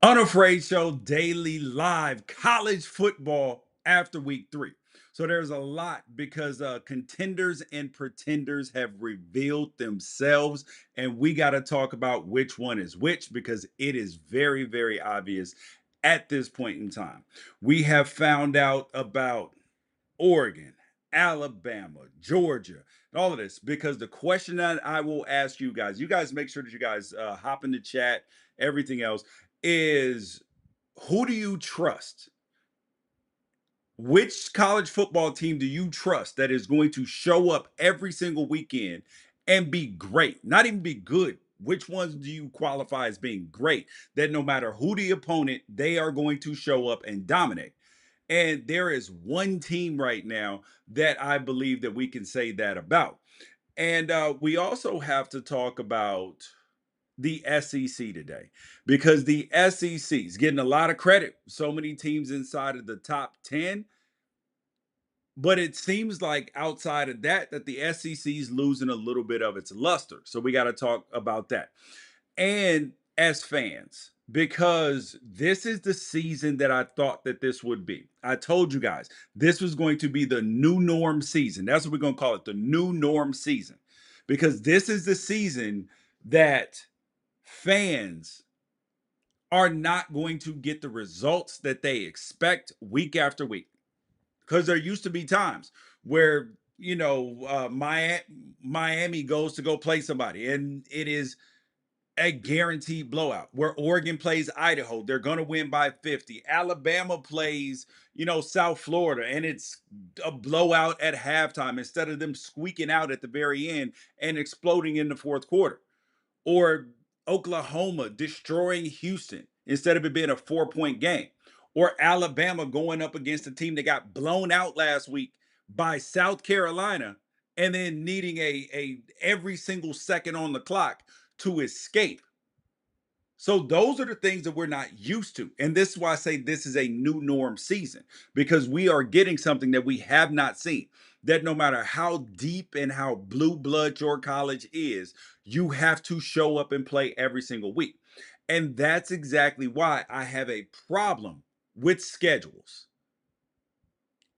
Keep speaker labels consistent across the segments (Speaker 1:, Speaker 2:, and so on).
Speaker 1: Unafraid Show daily live college football after week 3. So there's a lot because contenders and pretenders have revealed themselves, and we got to talk about which one is which because it is very, very obvious at this point in time. We have found out about Oregon, Alabama, Georgia, and all of this because the question that I will ask you guys make sure that you guys hop in the chat, everything else is who do you trust? Which college football team do you trust that is going to show up every single weekend and be great? Not even be good. Which ones do you qualify as being great? That no matter who the opponent, they are going to show up and dominate. And there is one team right now that I believe that we can say that about. And we also have to talk about the SEC today because the SEC is getting a lot of credit. So many teams inside of the top 10, but it seems like outside of that, that the SEC is losing a little bit of its luster. So we got to talk about that. And as fans, because this is the season that I thought that this would be. I told you guys this was going to be the new norm season. That's what we're going to call it, the new norm season. Because this is the season that fans are not going to get the results that they expect week after week. Because there used to be times where, Miami goes to go play somebody and it is a guaranteed blowout. Where Oregon plays Idaho, they're going to win by 50. Alabama plays, South Florida, and it's a blowout at halftime instead of them squeaking out at the very end and exploding in the fourth quarter. Or Oklahoma destroying Houston instead of it being a 4-point game. Or Alabama going up against a team that got blown out last week by South Carolina and then needing a every single second on the clock to escape. So those are the things that we're not used to. And this is why I say this is a new norm season because we are getting something that we have not seen. That no matter how deep and how blue blood your college is, you have to show up and play every single week. And that's exactly why I have a problem with schedules.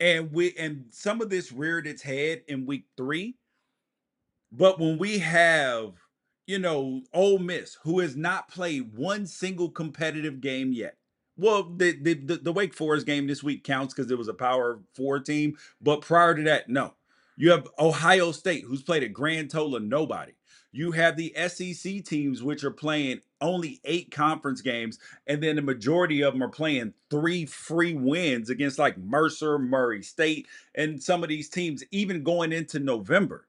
Speaker 1: And some of this reared its head in week 3, but when we have, Ole Miss, who has not played one single competitive game yet. Well, the Wake Forest game this week counts because it was a Power Four team, but prior to that, no. You have Ohio State, who's played a grand total of nobody. You have the SEC teams, which are playing only 8 conference games, and then the majority of them are playing 3 free wins against like Mercer, Murray State, and some of these teams, even going into November.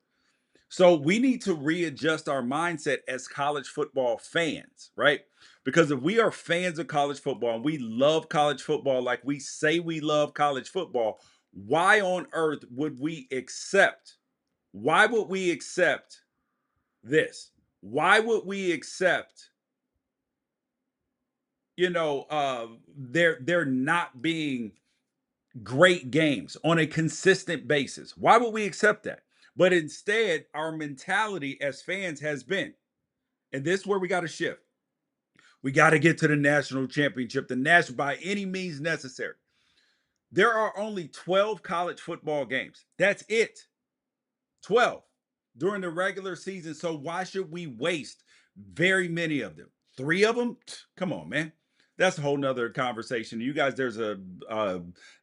Speaker 1: So we need to readjust our mindset as college football fans, right? Because if we are fans of college football and we love college football like we say we love college football, why on earth would we accept? Why would we accept this? Why would we accept, there not being great games on a consistent basis? Why would we accept that? But instead, our mentality as fans has been, and this is where we got to shift. We got to get to the national championship, the national by any means necessary. There are only 12 college football games. That's it. 12 during the regular season. So why should we waste very many of them? 3 of them? Come on, man. That's a whole nother conversation. You guys, there's a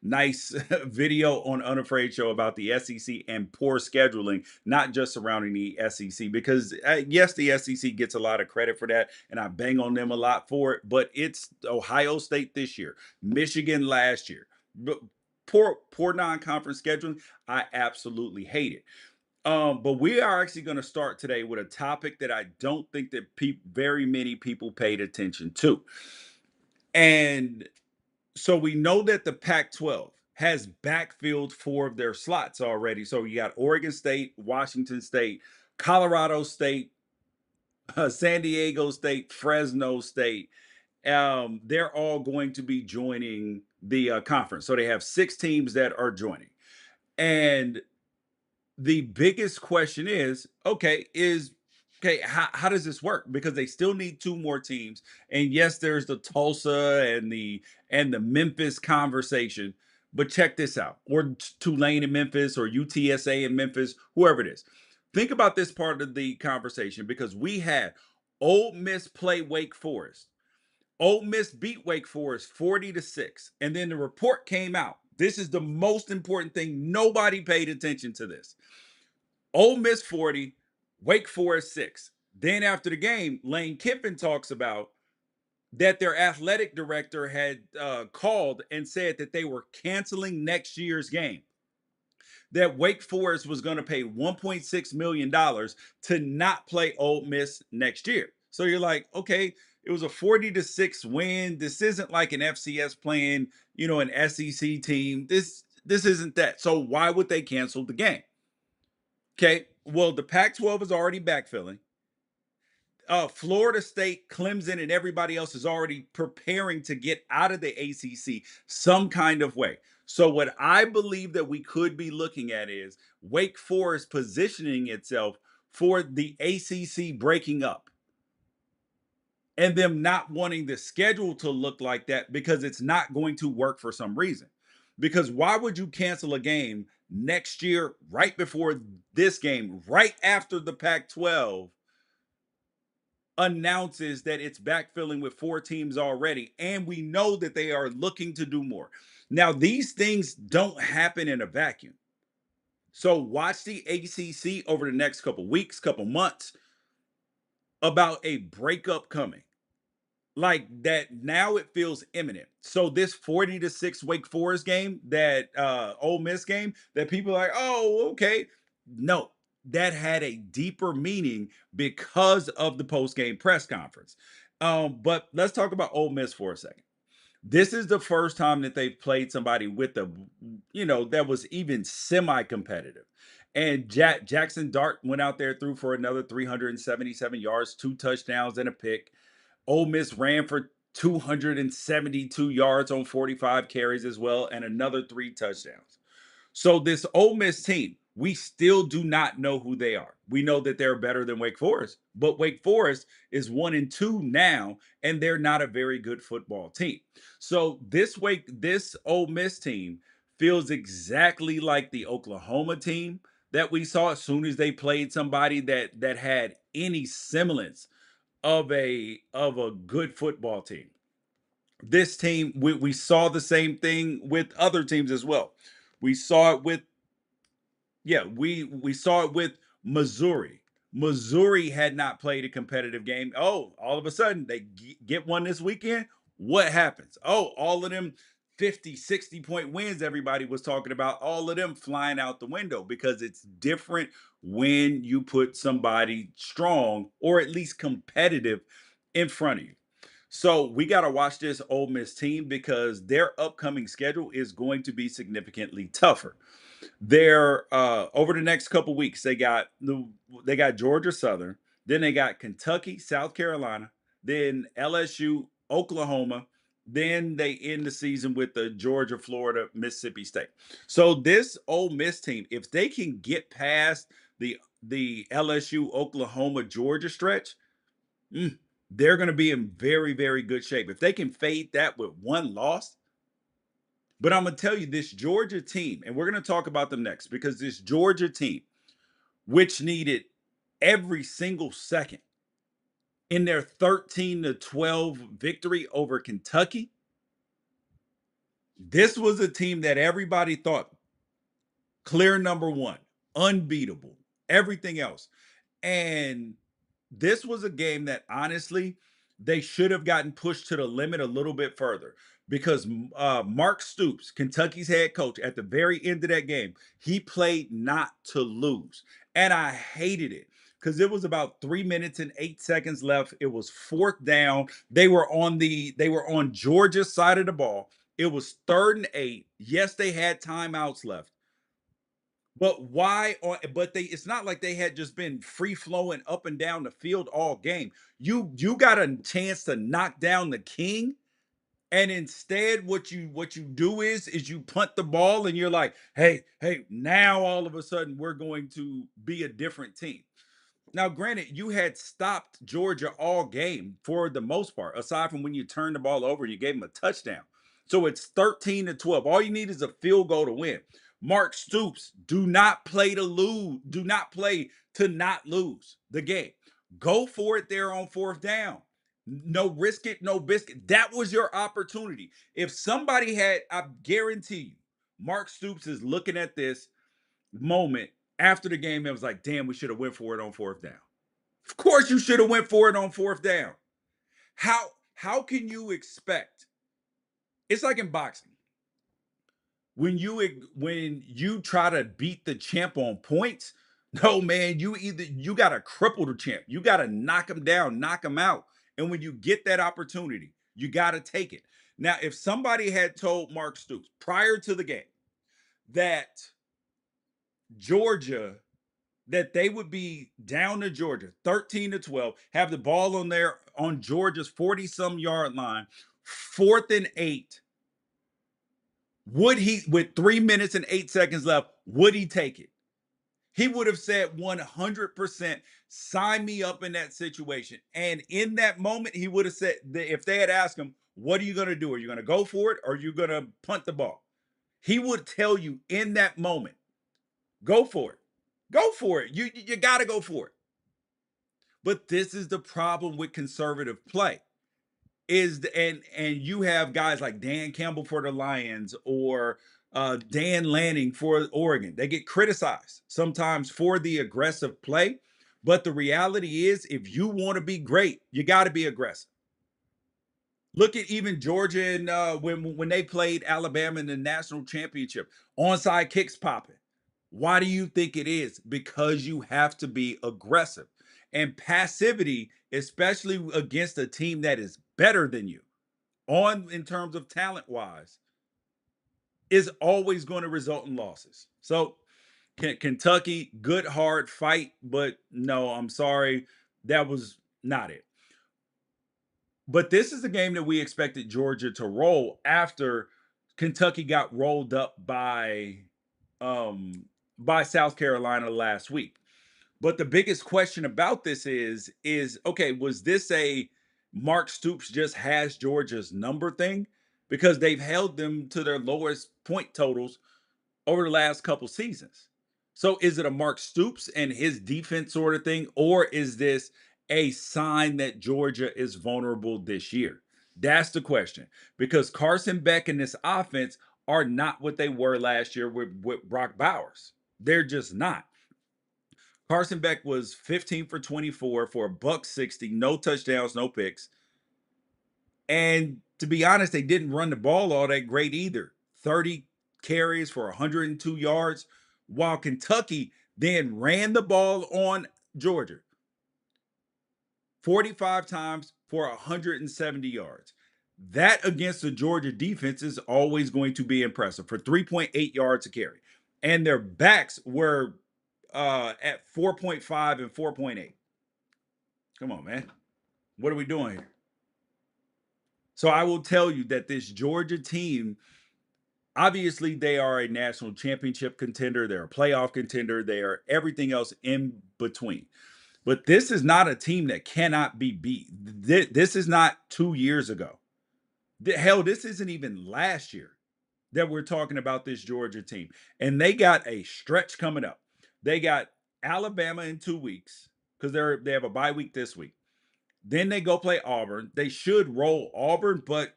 Speaker 1: nice video on Unafraid Show about the SEC and poor scheduling, not just surrounding the SEC, because yes, the SEC gets a lot of credit for that, and I bang on them a lot for it, but it's Ohio State this year, Michigan last year. But poor non-conference scheduling. I absolutely hate it. But we are actually going to start today with a topic that I don't think that very many people paid attention to. And so we know that the Pac 12 has backfilled 4 of their slots already. So you got Oregon State, Washington State, Colorado State, San Diego State, Fresno State. They're all going to be joining the conference. So they have 6 teams that are joining. And the biggest question is okay, is Okay, how does this work? Because they still need two more teams. And yes, there's the Tulsa and the Memphis conversation. But check this out. Or Tulane in Memphis or UTSA in Memphis, whoever it is. Think about this part of the conversation because we had Ole Miss play Wake Forest. Ole Miss beat Wake Forest 40-6. And then the report came out. This is the most important thing. Nobody paid attention to this. Ole Miss 40, Wake Forest 6. Then after the game, Lane Kiffin talks about that their athletic director had called and said that they were canceling next year's game. That Wake Forest was going to pay $1.6 million to not play Ole Miss next year. So you're like, okay, it was a 40-6 win. This isn't like an FCS playing, an SEC team. This isn't that. So why would they cancel the game? Okay. Well, the Pac-12 is already backfilling. Florida State, Clemson, and everybody else is already preparing to get out of the ACC some kind of way. So, what I believe that we could be looking at is Wake Forest positioning itself for the ACC breaking up and them not wanting the schedule to look like that because it's not going to work for some reason. Because why would you cancel a game next year, right before this game, right after the Pac 12 announces that it's backfilling with four teams already, and we know that they are looking to do more. Now, these things don't happen in a vacuum. So watch the ACC over the next couple weeks, couple months about a breakup coming. Like that now it feels imminent. So this 40-6 Wake Forest game, that Ole Miss game, that people are like, oh, okay. No, that had a deeper meaning because of the post-game press conference. But let's talk about Ole Miss for a second. This is the first time that they've played somebody with that was even semi-competitive. And Jackson Dart went out there, threw for another 377 yards, two touchdowns, and a pick. Ole Miss ran for 272 yards on 45 carries as well, and another three touchdowns. So this Ole Miss team, we still do not know who they are. We know that they're better than Wake Forest, but Wake Forest is 1-2 now, and they're not a very good football team. So this Ole Miss team feels exactly like the Oklahoma team that we saw as soon as they played somebody that had any semblance of a good football team. This team, we saw the same thing with other teams as well. We saw it with we saw it with Missouri. Missouri had not played a competitive game. Oh, all of a sudden they get one this weekend. What happens? Oh, all of them 50, 60 point wins everybody was talking about, all of them flying out the window because it's different when you put somebody strong or at least competitive in front of you. So we got to watch this Ole Miss team because their upcoming schedule is going to be significantly tougher. They're over the next couple weeks. They got Georgia Southern, then they got Kentucky, South Carolina, then LSU, Oklahoma, then they end the season with the Georgia, Florida, Mississippi State. So this Ole Miss team, if they can get past the LSU, Oklahoma, Georgia stretch, they're going to be in very, very good shape. If they can fade that with one loss, but I'm going to tell you this Georgia team, and we're going to talk about them next because this Georgia team, which needed every single second in their 13-12 victory over Kentucky, this was a team that everybody thought clear number one, unbeatable, everything else. And this was a game that honestly they should have gotten pushed to the limit a little bit further because Mark Stoops, Kentucky's head coach, at the very end of that game, he played not to lose, and I hated it because it was about 3 minutes and 8 seconds left. It was fourth down. They were on Georgia's side of the ball. It was 3rd and 8. Yes, they had timeouts left. But why but it's not like they had just been free flowing up and down the field all game. You got a chance to knock down the king, and instead what you do is you punt the ball and you're like, "Hey, now all of a sudden we're going to be a different team." Now, granted, you had stopped Georgia all game for the most part, aside from when you turned the ball over and you gave them a touchdown. So it's 13-12. All you need is a field goal to win. Mark Stoops, do not play to lose. Do not play to not lose the game. Go for it there on fourth down. No risk it, no biscuit. That was your opportunity. If somebody had, I guarantee you, Mark Stoops is looking at this moment after the game and was like, damn, we should have went for it on fourth down. Of course you should have went for it on fourth down. How can you expect? It's like in boxing. When you try to beat the champ on points, no man, you gotta cripple the champ. You gotta knock him down, knock him out. And when you get that opportunity, you gotta take it. Now, if somebody had told Mark Stoops prior to the game that Georgia that they would be down to Georgia 13-12, have the ball on Georgia's 40 some yard line, fourth and 8. Would he, with 3 minutes and 8 seconds left, would he take it? He would have said 100% sign me up in that situation. And in that moment, he would have said, if they had asked him, what are you going to do? Are you going to go for it or are you going to punt the ball? He would tell you in that moment, go for it. Go for it. You got to go for it. But this is the problem with conservative play. And you have guys like Dan Campbell for the Lions or Dan Lanning for Oregon. They get criticized sometimes for the aggressive play. But the reality is, if you want to be great, you got to be aggressive. Look at even Georgia and when they played Alabama in the national championship, onside kicks popping. Why do you think it is? Because you have to be aggressive. And passivity, especially against a team that is better than you, on in terms of talent wise, is always going to result in losses. So Kentucky, good hard fight, but no, I'm sorry, that was not it. But this is the game that we expected Georgia to roll after Kentucky got rolled up um by South Carolina last week. But the biggest question about this is okay, was this a Mark Stoops just has Georgia's number thing? Because they've held them to their lowest point totals over the last couple seasons. So is it a Mark Stoops and his defense sort of thing, or is this a sign that Georgia is vulnerable this year? That's the question. Because Carson Beck and this offense are not what they were last year with Brock Bowers. They're just not. Carson Beck was 15 for 24 for a buck 60, no touchdowns, no picks. And to be honest, they didn't run the ball all that great either. 30 carries for 102 yards, while Kentucky then ran the ball on Georgia 45 times for 170 yards. That against the Georgia defense is always going to be impressive for 3.8 yards a carry. And their backs were at 4.5 and 4.8. Come on, man. What are we doing here? So I will tell you that this Georgia team, obviously, they are a national championship contender. They're a playoff contender. They are everything else in between. But this is not a team that cannot be beat. This is not 2 years ago. Hell, this isn't even last year that we're talking about this Georgia team. And they got a stretch coming up. They got Alabama in 2 weeks because they have a bye week this week. Then they go play Auburn. They should roll Auburn, but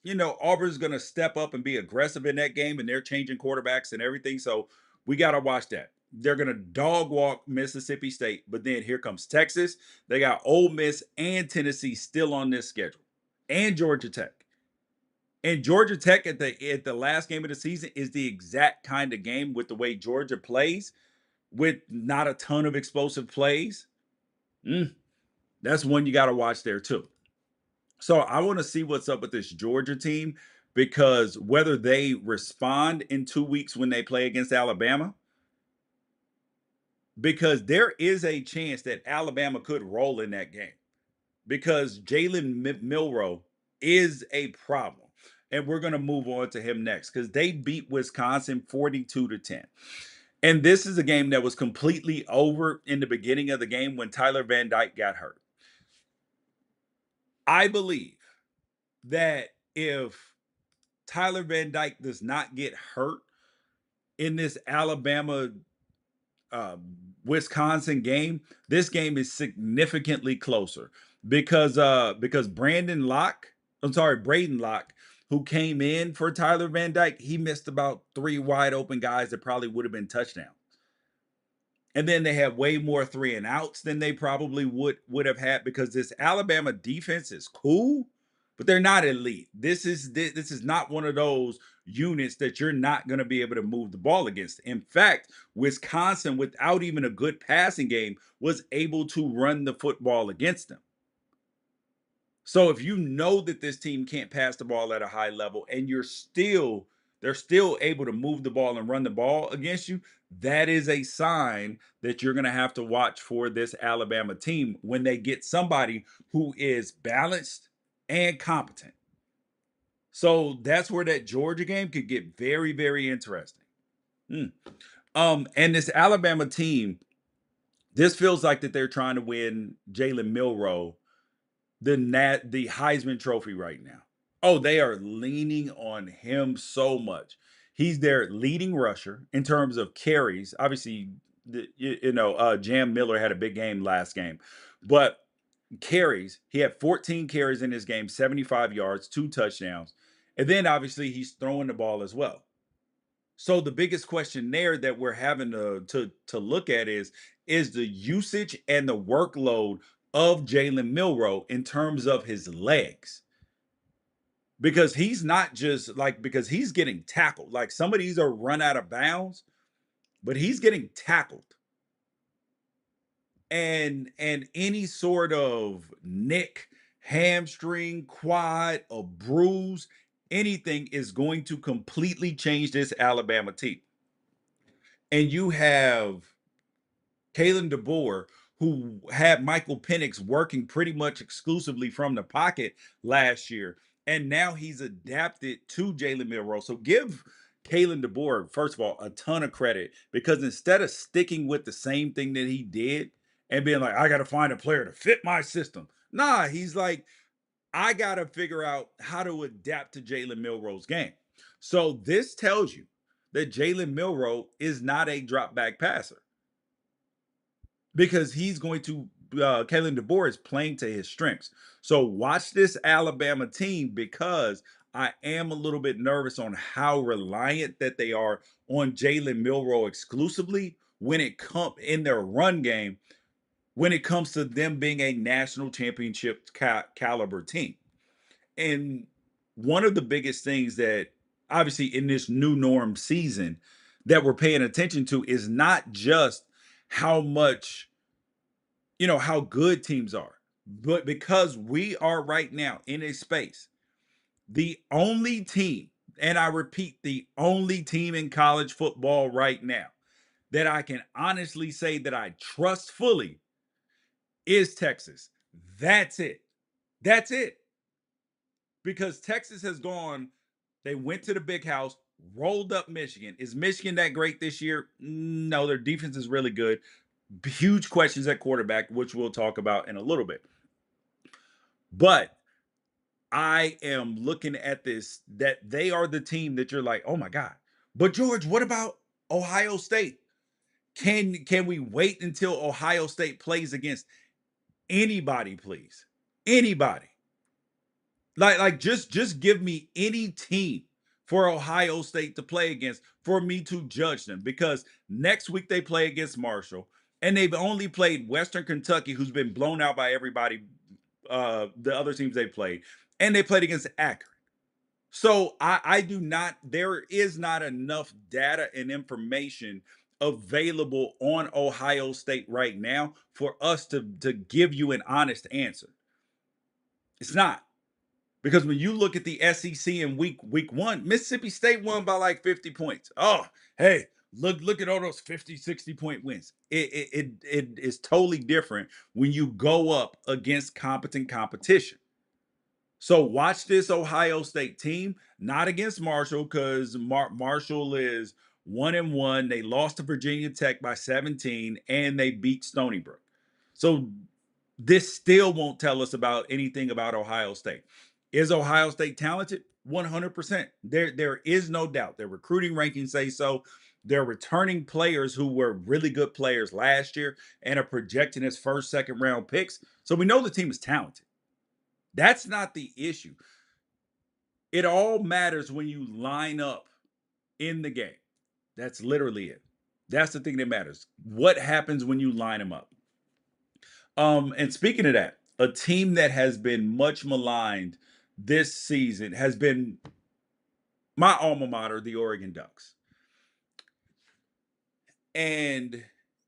Speaker 1: Auburn's going to step up and be aggressive in that game, and they're changing quarterbacks and everything. So we got to watch that. They're going to dog walk Mississippi State, but then here comes Texas. They got Ole Miss and Tennessee still on this schedule, and Georgia Tech. And Georgia Tech at the last game of the season is the exact kind of game with the way Georgia plays, with not a ton of explosive plays. That's one you got to watch there too. So I want to see what's up with this Georgia team because whether they respond in 2 weeks when they play against Alabama, because there is a chance that Alabama could roll in that game because Jalen Milrow is a problem. And we're going to move on to him next because they beat Wisconsin 42-10. And this is a game that was completely over in the beginning of the game when Tyler Van Dyke got hurt. I believe that if Tyler Van Dyke does not get hurt in this Alabama uh, Wisconsin game, this game is significantly closer because Braden Locke, who came in for Tyler Van Dyke, he missed about three wide open guys that probably would have been touchdowns. And then they have way more three and outs than they probably would have had because this Alabama defense is cool, but they're not elite. This is not one of those units that you're not going to be able to move the ball against. In fact, Wisconsin, without even a good passing game, was able to run the football against them. So if you know that this team can't pass the ball at a high level and they're still able to move the ball and run the ball against you, that is a sign that you're going to have to watch for this Alabama team when they get somebody who is balanced and competent. So that's where that Georgia game could get very, very interesting. Hmm. And this Alabama team, this feels like that they're trying to win Jalen Milroe the Heisman Trophy right now. Oh, they are leaning on him so much. He's their leading rusher in terms of carries. Obviously, Jam Miller had a big game last game, but carries, he had 14 carries in this game, 75 yards, two touchdowns, and then obviously he's throwing the ball as well. So the biggest question there that we're having to look at is the usage and the workload of Jalen Milroe in terms of his legs. Because he's not just like because he's getting tackled. Like some of these are run out of bounds, but he's getting tackled. And any sort of nick, hamstring, quad, a bruise, anything is going to completely change this Alabama team. And you have Kalen DeBoer, who had Michael Penix working pretty much exclusively from the pocket last year. And now he's adapted to Jalen Milroe. So give Kalen DeBoer, first of all, a ton of credit because instead of sticking with the same thing that he did and being like, I got to find a player to fit my system. Nah, he's like, I got to figure out how to adapt to Jalen Milroe's game. So this tells you that Jalen Milroe is not a drop back passer because he's going to Kalen DeBoer is playing to his strengths. So watch this Alabama team because I am a little bit nervous on how reliant that they are on Jalen Milroe exclusively when it comes in their run game, when it comes to them being a national championship caliber team. And one of the biggest things that obviously in this new norm season that we're paying attention to is not just how much how good teams are. But because we are right now in a space, the only team, and I repeat, the only team in college football right now that I can honestly say that I trust fully is Texas. That's it. That's it. Because Texas has gone, they went to the big house, rolled up Michigan. Is Michigan that great this year? No, their defense is really good. Huge questions at quarterback, which we'll talk about in a little bit. But I am looking at this that they are the team that you're like, oh my God. But George, what about Ohio State? Can we wait until Ohio State plays against anybody, please? Anybody. Like just give me any team for Ohio State to play against for me to judge them because next week they play against Marshall and they've only played Western Kentucky who's been blown out by everybody the other teams they played and they played against Akron. So I do not there is not enough data and information available on Ohio State right now for us to give you an honest answer. It's not. Because when you look at the SEC in week 1, Mississippi State won by like 50 points. Oh, hey, look at all those 50, 60-point wins. It is totally different when you go up against competent competition. So watch this Ohio State team, not against Marshall, because Marshall is 1-1. They lost to Virginia Tech by 17, and they beat Stony Brook. So this still won't tell us about anything about Ohio State. Is Ohio State talented? 100%. There is no doubt. Their recruiting rankings say so. They're returning players who were really good players last year and are projecting as first, second round picks. So we know the team is talented. That's not the issue. It all matters when you line up in the game. That's literally it. That's the thing that matters. What happens when you line them up? And speaking of that, a team that has been much maligned this season has been my alma mater, the Oregon Ducks. And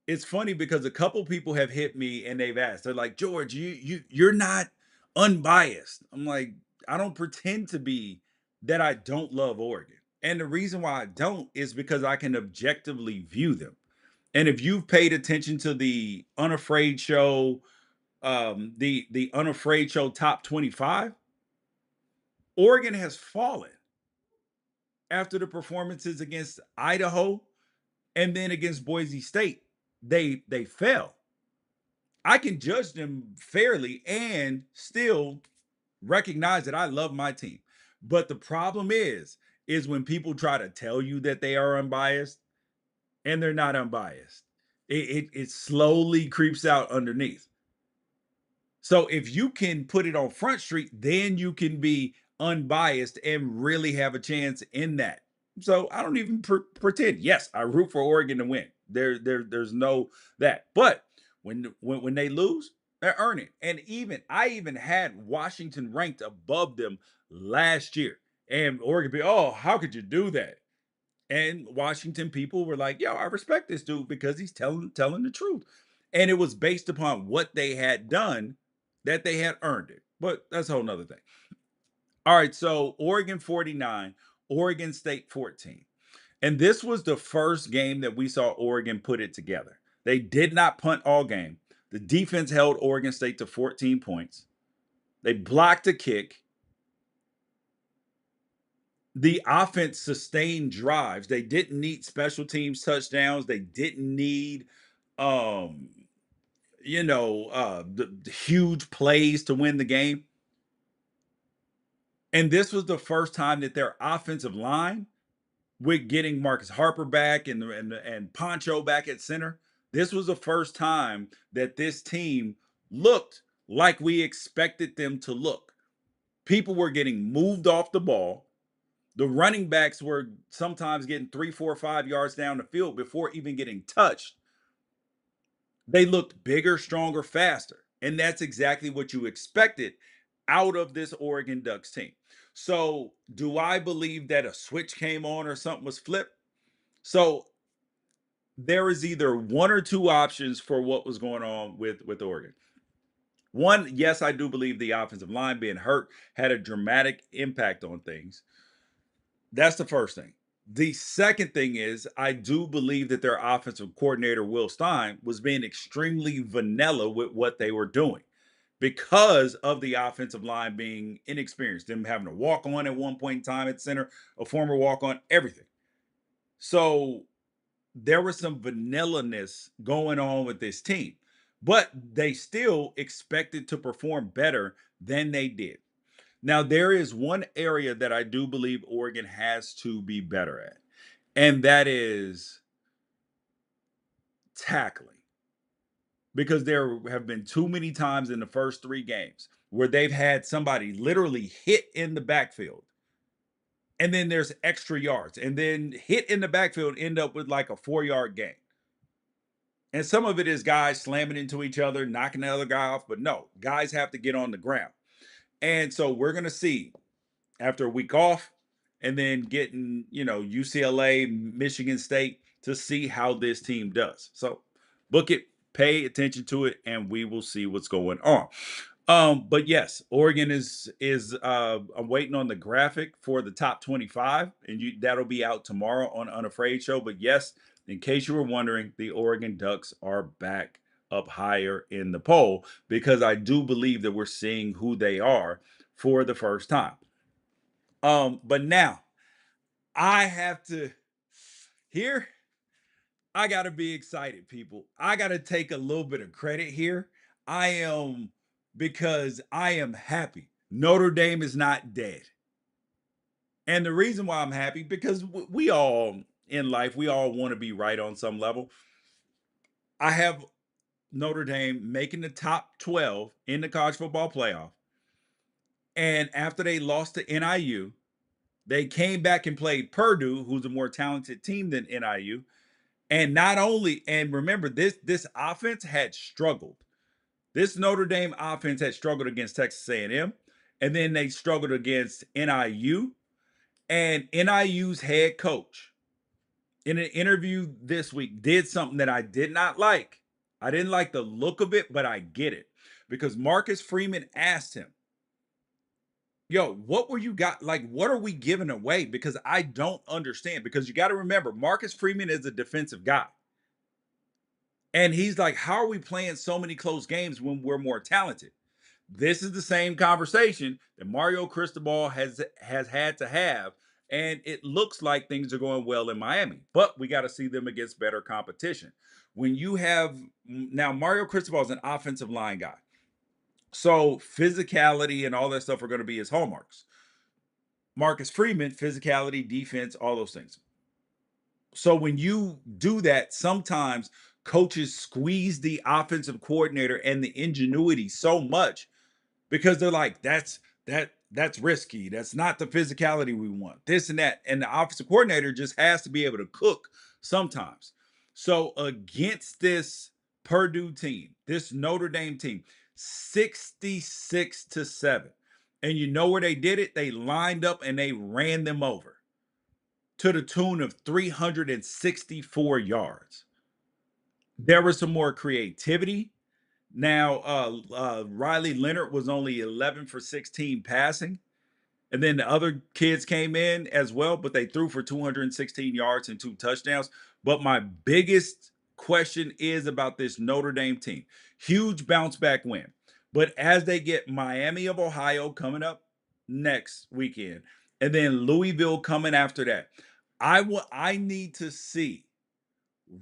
Speaker 1: it's funny because a couple people have hit me and they've asked, they're like, George, you're not unbiased. I'm like, I don't pretend to be that I don't love Oregon. And the reason why I don't is because I can objectively view them. And if you've paid attention to the Unafraid show, the Unafraid show top 25, Oregon has fallen after the performances against Idaho and then against Boise State. They fell. I can judge them fairly and still recognize that I love my team. But the problem is when people try to tell you that they are unbiased and they're not unbiased. It slowly creeps out underneath. So if you can put it on Front Street, then you can be unbiased and really have a chance in that. So I don't even pretend. Yes, I root for Oregon to win. There's no that. But when they lose, they earn it. And I even had Washington ranked above them last year. And Oregon be, oh, how could you do that? And Washington people were like, yo, I respect this dude because he's telling the truth. And it was based upon what they had done that they had earned it. But that's a whole nother thing. All right, so Oregon 49, Oregon State 14. And this was the first game that we saw Oregon put it together. They did not punt all game. The defense held Oregon State to 14 points. They blocked a kick. The offense sustained drives. They didn't need special teams touchdowns. They didn't need um the huge plays to win the game. And this was the first time that their offensive line, with getting Marcus Harper back and Poncho back at center, this was the first time that this team looked like we expected them to look. People were getting moved off the ball. The running backs were sometimes getting 3, 4, 5 yards down the field before even getting touched. They looked bigger, stronger, faster. And that's exactly what you expected out of this Oregon Ducks team. So, do I believe that a switch came on or something was flipped? So, there is either one or two options for what was going on with Oregon. One, yes, I do believe the offensive line being hurt had a dramatic impact on things. That's the first thing. The second thing is, I do believe that their offensive coordinator, Will Stein, was being extremely vanilla with what they were doing because of the offensive line being inexperienced, them having to walk on at one point in time at center, a former walk on, everything. So there was some vanilla-ness going on with this team, but they still expected to perform better than they did. Now, there is one area that I do believe Oregon has to be better at, and that is tackling. Because there have been too many times in the first three games where they've had somebody literally hit in the backfield, and then there's extra yards, and then hit in the backfield, end up with like a 4-yard gain. And some of it is guys slamming into each other, knocking the other guy off, but no, guys have to get on the ground. And so we're going to see after a week off and then getting, UCLA, Michigan State to see how this team does. So book it, pay attention to it, and we will see what's going on. But yes, Oregon is I'm waiting on the graphic for the top 25, and that'll be out tomorrow on Unafraid Show. But yes, in case you were wondering, the Oregon Ducks are back up higher in the poll because I do believe that we're seeing who they are for the first time. But now I have to Here, I gotta be excited, people. I gotta take a little bit of credit here. I am because I am happy. Notre Dame is not dead. And the reason why I'm happy because we all in life, we all want to be right on some level. I have Notre Dame making the top 12 in the college football playoff. And after they lost to NIU, they came back and played Purdue, who's a more talented team than NIU. And not only, and remember, this offense had struggled. This Notre Dame offense had struggled against Texas A&M, and then they struggled against NIU. And NIU's head coach, in an interview this week, did something that I did not like. I didn't like the look of it, but I get it because Marcus Freeman asked him, "Yo, what were you got? Like, what are we giving away?" Because I don't understand. Because you got to remember, Marcus Freeman is a defensive guy. And he's like, how are we playing so many close games when we're more talented? This is the same conversation that Mario Cristobal has had to have, and it looks like things are going well in Miami. But we got to see them against better competition. When you have now Mario Cristobal is an offensive line guy, so physicality and all that stuff are going to be his hallmarks. Marcus Freeman, physicality, defense, all those things. So when you do that, sometimes coaches squeeze the offensive coordinator and the ingenuity so much because they're like, that's risky. That's not the physicality we want. This and that. And the offensive coordinator just has to be able to cook sometimes. So against this Purdue team, this Notre Dame team, 66-7. And you know where they did it? They lined up and they ran them over to the tune of 364 yards. There was some more creativity. Now, Riley Leonard was only 11 for 16 passing. And then the other kids came in as well, but they threw for 216 yards and 2 touchdowns. But my biggest question is about this Notre Dame team. Huge bounce back win. But as they get Miami of Ohio coming up next weekend, and then Louisville coming after that, I need to see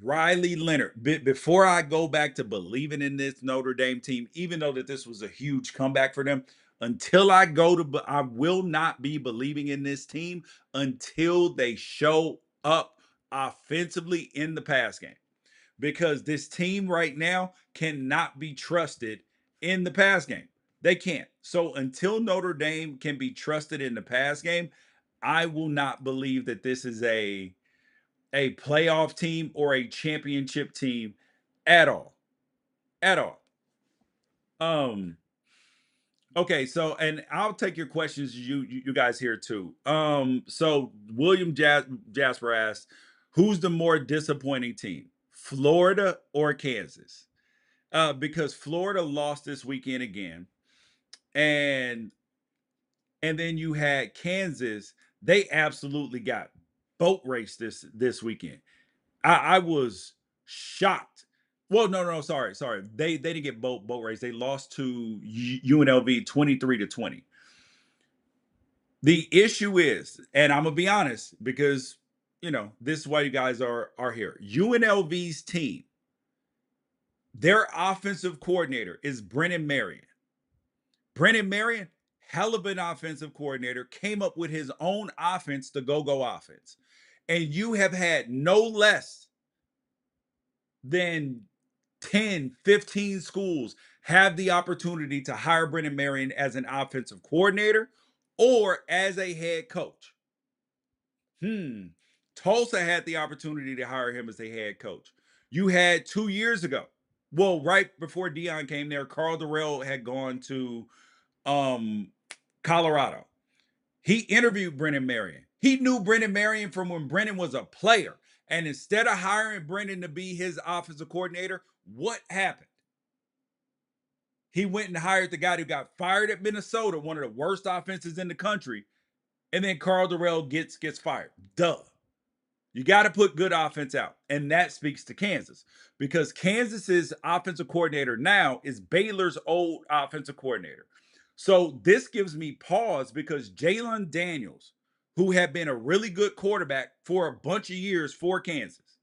Speaker 1: Riley Leonard before I go back to believing in this Notre Dame team, even though that this was a huge comeback for them. Until I go to, I will not be believing in this team until they show up offensively in the pass game. Because this team right now cannot be trusted in the pass game. They can't. So until Notre Dame can be trusted in the pass game, I will not believe that this is a playoff team or a championship team at all. At all. Um okay, so and I'll take your questions you guys here too. So William Jasper asked, who's the more disappointing team? Florida or Kansas? Because Florida lost this weekend again, and then you had Kansas, they absolutely got boat race this weekend. I was shocked. Well, no, sorry. They didn't get boat race. They lost to UNLV 23-20. The issue is, and I'm gonna be honest because this is why you guys are here. UNLV's team, their offensive coordinator is Brennan Marion. Brennan Marion, hell of an offensive coordinator, came up with his own offense, the go-go offense. And you have had no less than 10, 15 schools have the opportunity to hire Brennan Marion as an offensive coordinator or as a head coach. Tulsa had the opportunity to hire him as a head coach. You had 2 years ago. Well, right before Dion came there, Carl Durrell had gone to um, Colorado. He interviewed Brennan Marion. He knew Brennan Marion from when Brennan was a player. And instead of hiring Brennan to be his offensive coordinator, what happened? He went and hired the guy who got fired at Minnesota, one of the worst offenses in the country, and then Carl Durrell gets fired. Duh. You got to put good offense out. And that speaks to Kansas because Kansas's offensive coordinator now is Baylor's old offensive coordinator. So this gives me pause because Jalen Daniels, who had been a really good quarterback for a bunch of years for Kansas.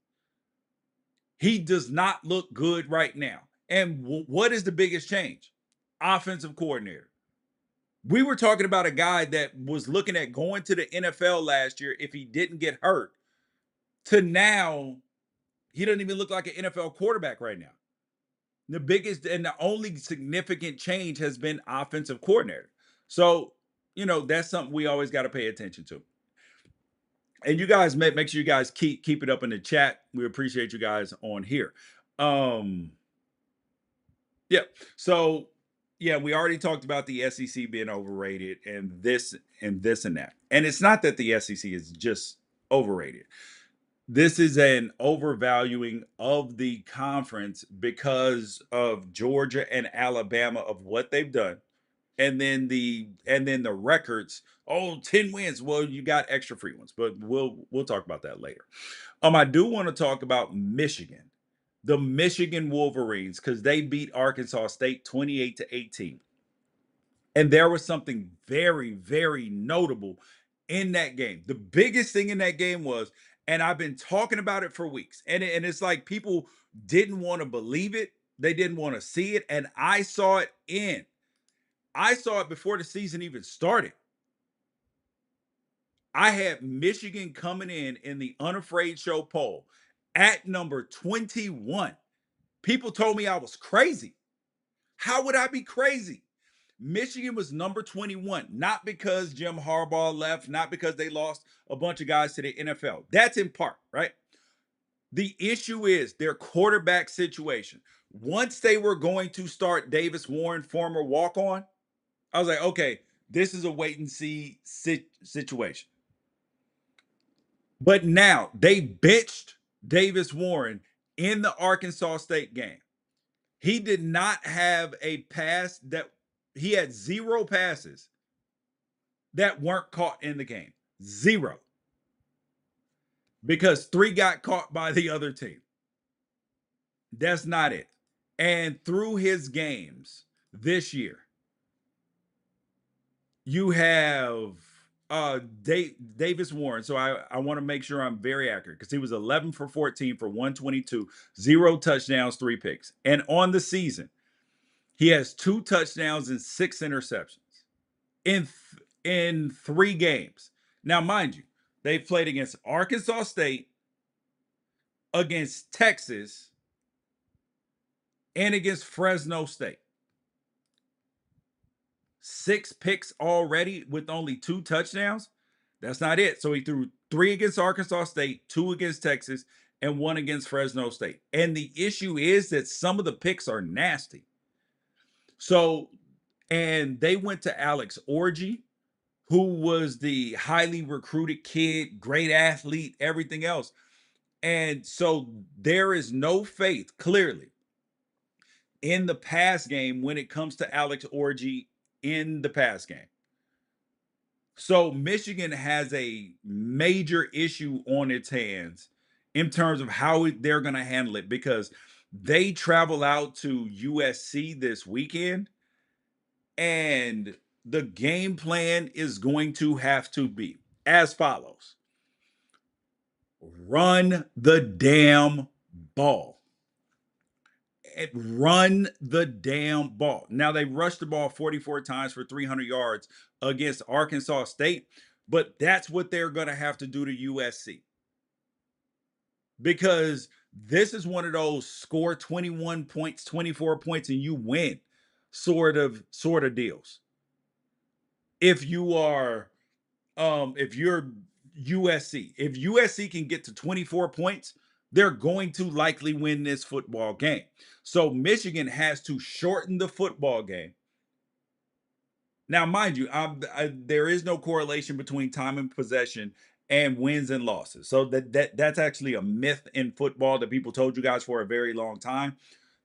Speaker 1: He does not look good right now. And what is the biggest change? Offensive coordinator. We were talking about a guy that was looking at going to the NFL last year if he didn't get hurt, to now he doesn't even look like an NFL quarterback right now. The biggest and the only significant change has been offensive coordinator. So, that's something we always got to pay attention to. And you guys make sure you guys keep it up in the chat. We appreciate you guys on here. Um yeah. So yeah, we already talked about the SEC being overrated and this and that. And it's not that the SEC is just overrated. This is an overvaluing of the conference because of Georgia and Alabama of what they've done. And then the records. Oh, 10 wins. Well, you got extra free ones, but we'll talk about that later. I do want to talk about Michigan. The Michigan Wolverines, because they beat Arkansas State 28-18. And there was something very, very notable in that game. The biggest thing in that game was, and I've been talking about it for weeks, and it's like people didn't want to believe it, they didn't want to see it, and I saw it before the season even started. I had Michigan coming in the Unafraid Show poll at number 21. People told me I was crazy. How would I be crazy? Michigan was number 21, not because Jim Harbaugh left, not because they lost a bunch of guys to the NFL. That's in part, right? The issue is their quarterback situation. Once they were going to start Davis Warren, former walk on, I was like, okay, this is a wait and see situation. But now they benched Davis Warren in the Arkansas State game. He did not have a pass that he had zero passes that weren't caught in the game. Zero. Because three got caught by the other team. That's not it. And through his games this year, you have Davis Warren. So I want to make sure I'm very accurate because he was 11 for 14 for 122, zero touchdowns, three picks. And on the season, he has two touchdowns and six interceptions in three games. Now, mind you, they played against Arkansas State, against Texas, and against Fresno State. Six picks already with only two touchdowns. That's not it. So he threw three against Arkansas State, two against Texas, and one against Fresno State. And the issue is that some of the picks are nasty. So, and they went to Alex Orji, who was the highly recruited kid, great athlete, everything else. And so there is no faith, clearly, in the pass game when it comes to Alex Orji in the pass game. So Michigan has a major issue on its hands in terms of how they're going to handle it because they travel out to USC this weekend and the game plan is going to have to be as follows: run the damn ball. Run the damn ball. Now they rushed the ball 44 times for 300 yards against Arkansas State, but that's what they're going to have to do to USC because this is one of those score 21 points, 24 points and you win sort of deals. If you are if you're USC, if USC can get to 24 points, they're going to likely win this football game. So Michigan has to shorten the football game. Now, mind you, there is no correlation between time and possession and wins and losses. So that's actually a myth in football that people told you guys for a very long time.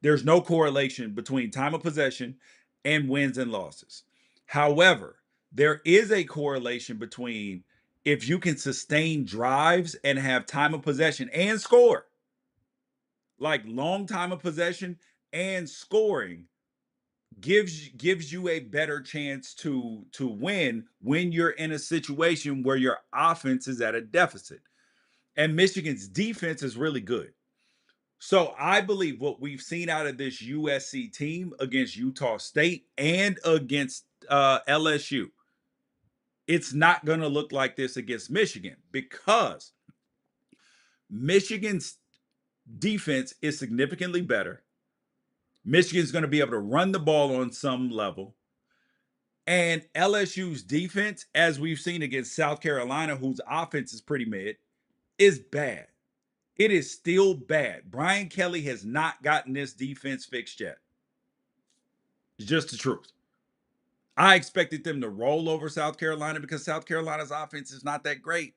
Speaker 1: There's no correlation between time of possession and wins and losses. However, there is a correlation between if you can sustain drives and have time of possession and score, like long time of possession and scoring, gives you a better chance to win when you're in a situation where your offense is at a deficit. And Michigan's defense is really good. So I believe what we've seen out of this USC team against Utah State and against LSU, it's not going to look like this against Michigan because Michigan's defense is significantly better. Michigan's going to be able to run the ball on some level. And LSU's defense, as we've seen against South Carolina, whose offense is pretty mid, is bad. It is still bad. Brian Kelly has not gotten this defense fixed yet. It's just the truth. I expected them to roll over South Carolina because South Carolina's offense is not that great.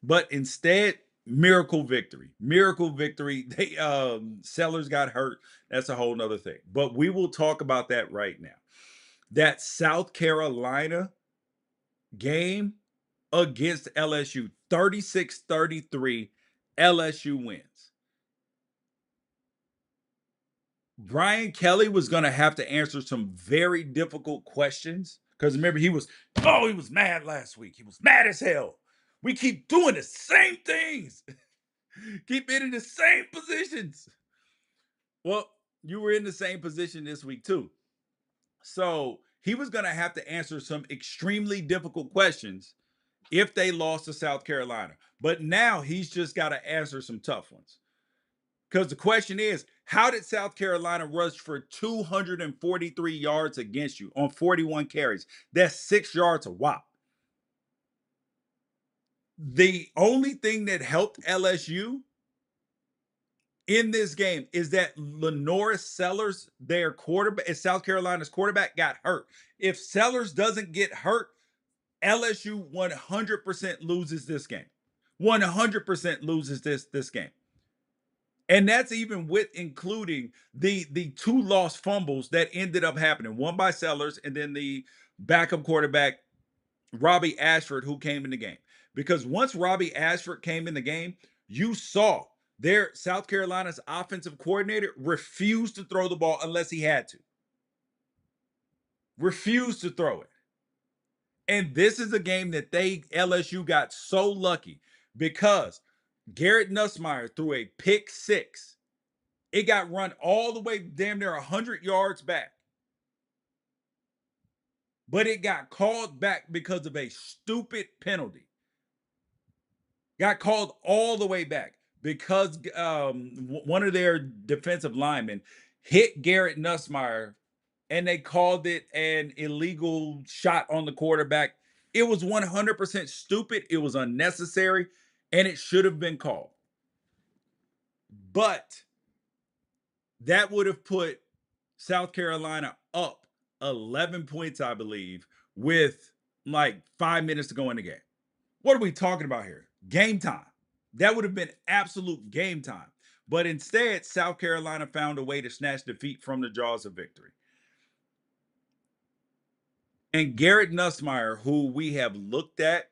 Speaker 1: But instead, miracle victory. Miracle victory. They Sellers got hurt. That's a whole nother thing. But we will talk about that right now. That South Carolina game against LSU, 36-33, LSU wins. Brian Kelly was going to have to answer some very difficult questions because remember he was mad last week. He was mad as hell. We keep doing the same things. Keep it in the same positions. Well, you were in the same position this week too. So, he was going to have to answer some extremely difficult questions if they lost to South Carolina. But now he's just got to answer some tough ones. Because the question is, how did South Carolina rush for 243 yards against you on 41 carries? That's 6 yards a whop. The only thing that helped LSU in this game is that Lenore Sellers, their quarterback, South Carolina's quarterback, got hurt. If Sellers doesn't get hurt, LSU 100% loses this game. 100% loses this game. And that's even with including the two lost fumbles that ended up happening. One by Sellers and then the backup quarterback Robbie Ashford who came in the game. Because once Robbie Ashford came in the game, you saw their South Carolina's offensive coordinator refused to throw the ball unless he had to. Refused to throw it. And this is a game that LSU got so lucky because Garrett Nussmeier threw a pick six. It got run all the way damn near 100 yards back. But it got called back because of a stupid penalty. Got called all the way back because one of their defensive linemen hit Garrett Nussmeier and they called it an illegal shot on the quarterback. It was 100% stupid. It was unnecessary and it should have been called. But that would have put South Carolina up 11 points, I believe, with like 5 minutes to go in the game. What are we talking about here? Game time. That would have been absolute game time. But instead, South Carolina found a way to snatch defeat from the jaws of victory. And Garrett Nussmeier, who we have looked at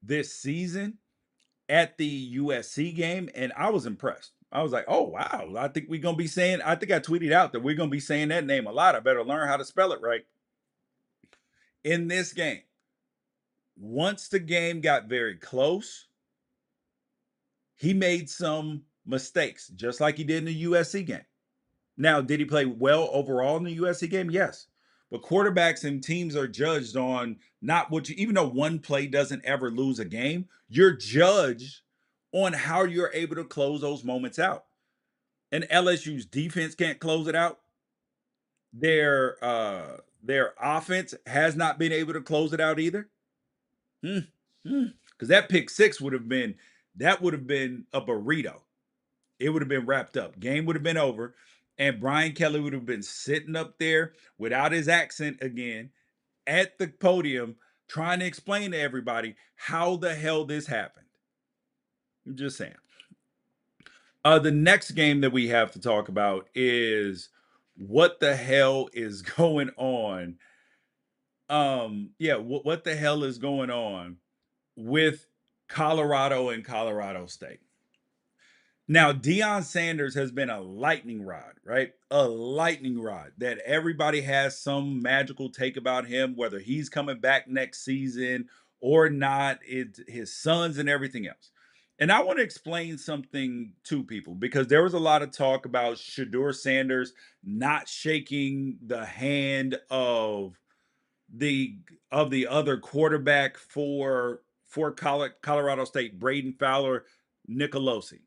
Speaker 1: this season at the USC game, and I was impressed. I was like, oh, wow. I think we're going to be saying, I think I tweeted out that we're going to be saying that name a lot. I better learn how to spell it right. In this game, once the game got very close, he made some mistakes, just like he did in the USC game. Now, did he play well overall in the USC game? Yes. But quarterbacks and teams are judged on not what you, even though one play doesn't ever lose a game, you're judged on how you're able to close those moments out. And LSU's defense can't close it out. Their offense has not been able to close it out either. Because that pick six would have been a burrito. It would have been wrapped up. Game would have been over. And Brian Kelly would have been sitting up there without his accent again at the podium trying to explain to everybody how the hell this happened. I'm just saying. The next game that we have to talk about is what the hell is going on. What the hell is going on with Colorado and Colorado State? Now, Deion Sanders has been a lightning rod, right? A lightning rod that everybody has some magical take about him, whether he's coming back next season or not. It's his sons and everything else. And I want to explain something to people because there was a lot of talk about Shador Sanders not shaking the hand the the other quarterback for Colorado State, Braden Fowler Nicolosi.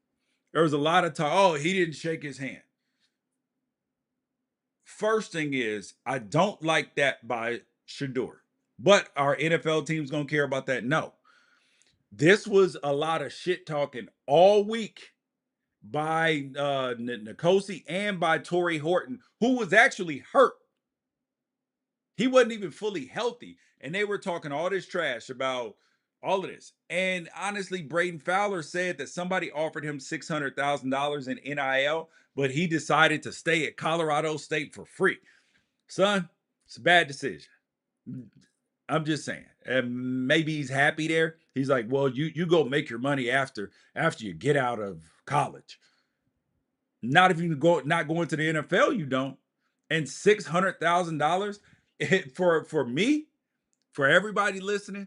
Speaker 1: There was a lot of talk. Oh, he didn't shake his hand. First thing is, I don't like that by Shador. But our NFL team's gonna care about that? No. This was a lot of shit talking all week by Nkosi and by Torrey Horton, who was actually hurt. He wasn't even fully healthy. And they were talking all this trash about all of this. And honestly, Braden Fowler said that somebody offered him $600,000 in NIL, but he decided to stay at Colorado State for free. Son, it's a bad decision. I'm just saying. And maybe he's happy there. He's like, well, you go make your money after you get out of college. Not if you go not going to the NFL, you don't. And $600,000 for me, for everybody listening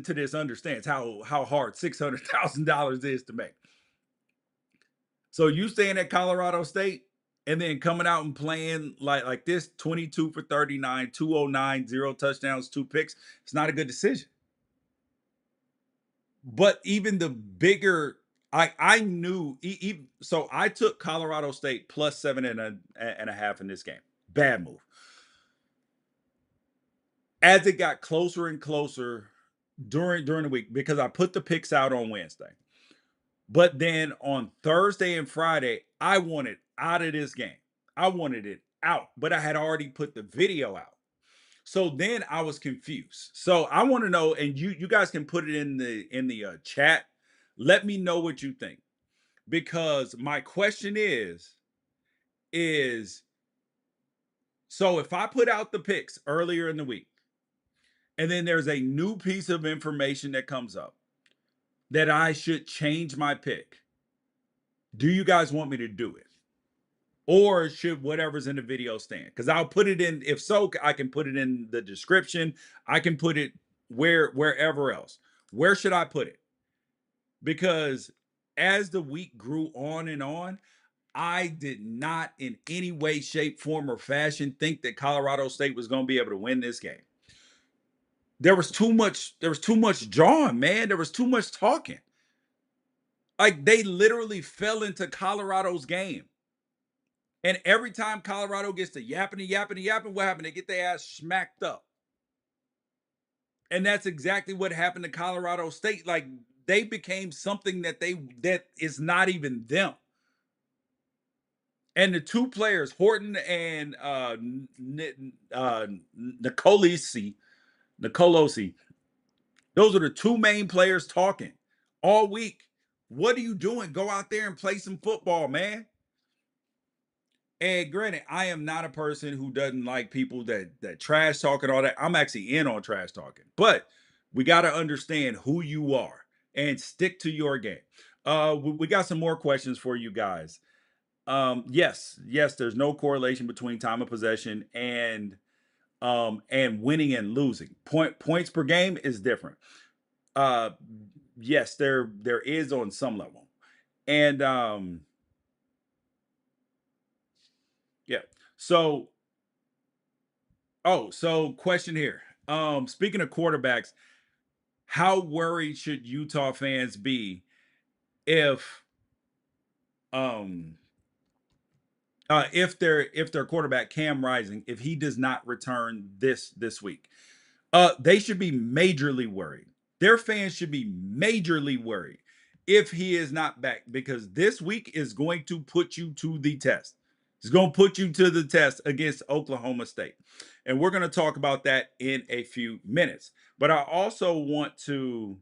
Speaker 1: to this understands how hard $600,000 is to make. So you staying at Colorado State and then coming out and playing like this 22 for 39, 209, zero touchdowns, two picks, it's not a good decision. But even the bigger I knew so I took Colorado State plus 7.5 in this game. Bad move. As it got closer and closer during the week, because I put the picks out on Wednesday. But then on Thursday and Friday, I wanted out of this game. I wanted it out, but I had already put the video out. So then I was confused. So I want to know, and you guys can put it in the chat. Let me know what you think, because my question is so if I put out the picks earlier in the week, and then there's a new piece of information that comes up that I should change my pick, do you guys want me to do it? Or should whatever's in the video stand? Because I'll put it in, if so, I can put it in the description. I can put it wherever else. Where should I put it? Because as the week grew on and on, I did not in any way, shape, form, or fashion think that Colorado State was going to be able to win this game. There was too much drawing, man. There was too much talking. Like they literally fell into Colorado's game. And every time Colorado gets to yapping and yapping and yapping, what happened? They get their ass smacked up. And that's exactly what happened to Colorado State. Like they became something that is not even them. And the two players, Horton and Nicolosi, those are the two main players talking all week. What are you doing? Go out there and play some football, man. And granted, I am not a person who doesn't like people that trash talk and all that. I'm actually in on trash talking, but we got to understand who you are and stick to your game. We got some more questions for you guys. Yes, there's no correlation between time of possession and winning and losing. Points per game is different. Uh, yes, there is on some level, and yeah. So so question here. Speaking of quarterbacks, how worried should Utah fans be if um if their quarterback Cam Rising, if he does not return this week? They should be majorly worried. Their fans should be majorly worried if he is not back, because this week is going to put you to the test. It's going to put you to the test against Oklahoma State. And we're going to talk about that in a few minutes. But I also want to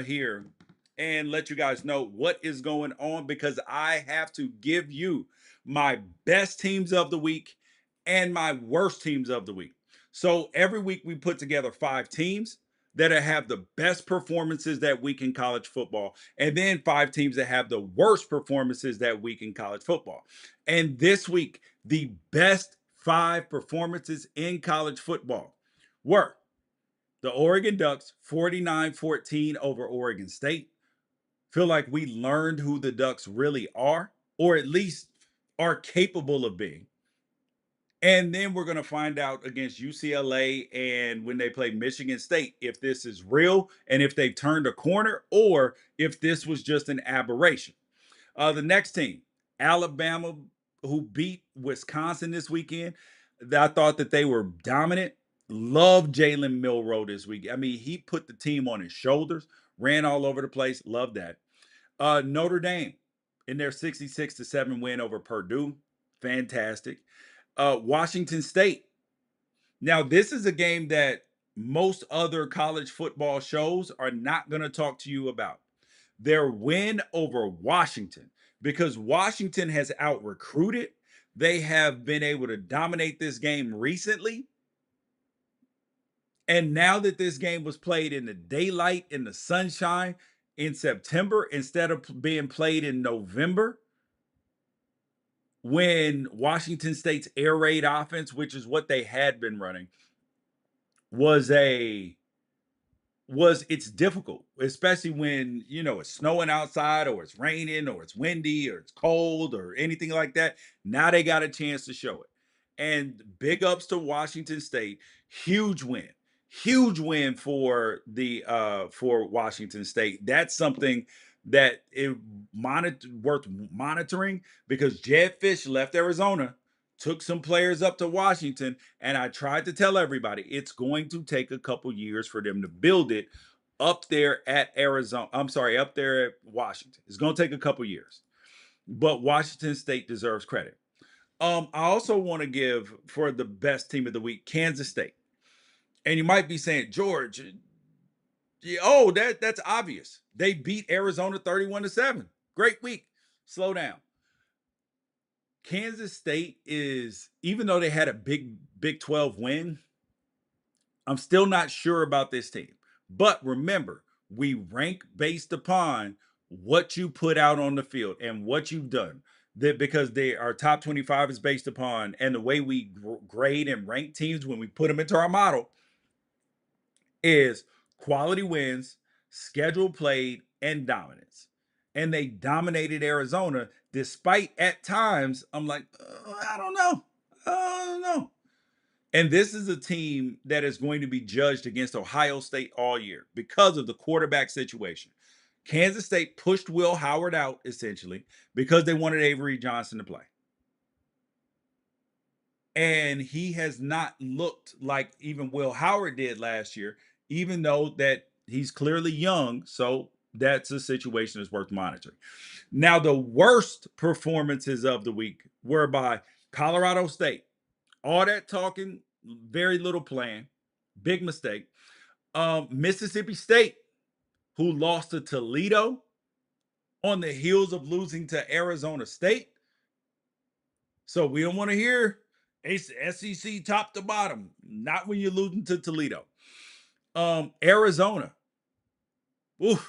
Speaker 1: hear and let you guys know what is going on, because I have to give you my best teams of the week and my worst teams of the week. So every week we put together 5 teams. that have the best performances that week in college football, and then 5 teams that have the worst performances that week in college football. And this week, the best 5 performances in college football were the Oregon Ducks 49-14 over Oregon State. Feel like we learned who the Ducks really are, or at least are capable of being. And then we're going to find out against UCLA and when they play Michigan State if this is real and if they've turned a corner or if this was just an aberration. The next team, Alabama, who beat Wisconsin this weekend. I thought that they were dominant. Love Jalen Milroe this week. I mean, he put the team on his shoulders, ran all over the place. Love that. Notre Dame in their 66-7 win over Purdue. Fantastic. Washington State. Now, this is a game that most other college football shows are not going to talk to you about. Their win over Washington, because Washington has out recruited. They have been able to dominate this game recently. And now that this game was played in the daylight, in the sunshine, in September, instead of being played in November, when Washington State's air raid offense, which is what they had been running, was a was it's difficult, especially when it's snowing outside or it's raining or it's windy or it's cold or anything like that. Now they got a chance to show it. And big ups to Washington State. Huge win. Huge win for Washington State. That's something that worth monitoring because Jed Fish left Arizona, took some players up to Washington, and I tried to tell everybody it's going to take a couple years for them to build it up there at Arizona. I'm sorry, up there at Washington. It's going to take a couple years, but Washington State deserves credit. I also want to give for the best team of the week, Kansas State. And you might be saying, George, oh, that's obvious. They beat Arizona 31-7. Great week. Slow down. Kansas State is, even though they had a Big 12 win, I'm still not sure about this team. But remember, we rank based upon what you put out on the field and what you've done. That because our top 25 is based upon, and the way we grade and rank teams when we put them into our model is quality wins, schedule played, and dominance. And they dominated Arizona despite at times, I'm like, I don't know. I don't know. And this is a team that is going to be judged against Ohio State all year because of the quarterback situation. Kansas State pushed Will Howard out essentially because they wanted Avery Johnson to play. And he has not looked like even Will Howard did last year, even though that he's clearly young. So that's a situation that's worth monitoring. Now, the worst performances of the week were by Colorado State. All that talking, very little playing, big mistake. Mississippi State, who lost to Toledo on the heels of losing to Arizona State. So we don't want to hear SEC top to bottom. Not when you're losing to Toledo. Arizona. Ooh,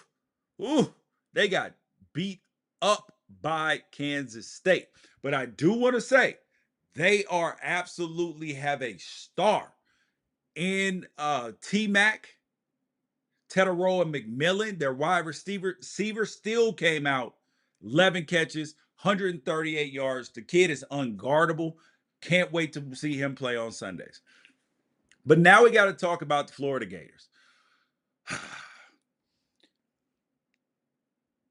Speaker 1: ooh, they got beat up by Kansas State. But I do want to say they are absolutely have a star in T-Mac, Tetaroa McMillan. Their wide receiver still came out 11 catches, 138 yards. The kid is unguardable. Can't wait to see him play on Sundays. But now we got to talk about the Florida Gators.